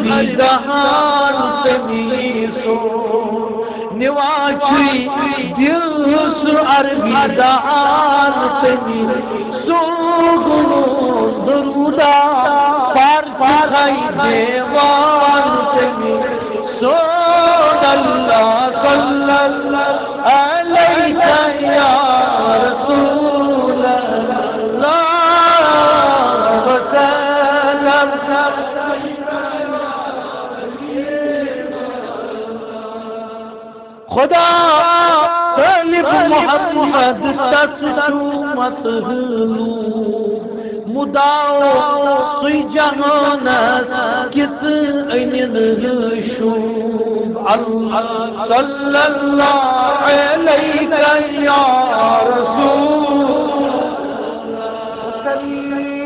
عربی دہان سے میسو نواچی دل سو عربی دہان سے میسو گنو درودہ پار پارائی دیوان سے میسو اللہ صلی اللہ علیہ یا رسول اللہ وسلم خدا طالب محمد تسلومت مداو سی جہانت کس اینن شوب اللہ صلی اللہ علیہ یا رسول اللہ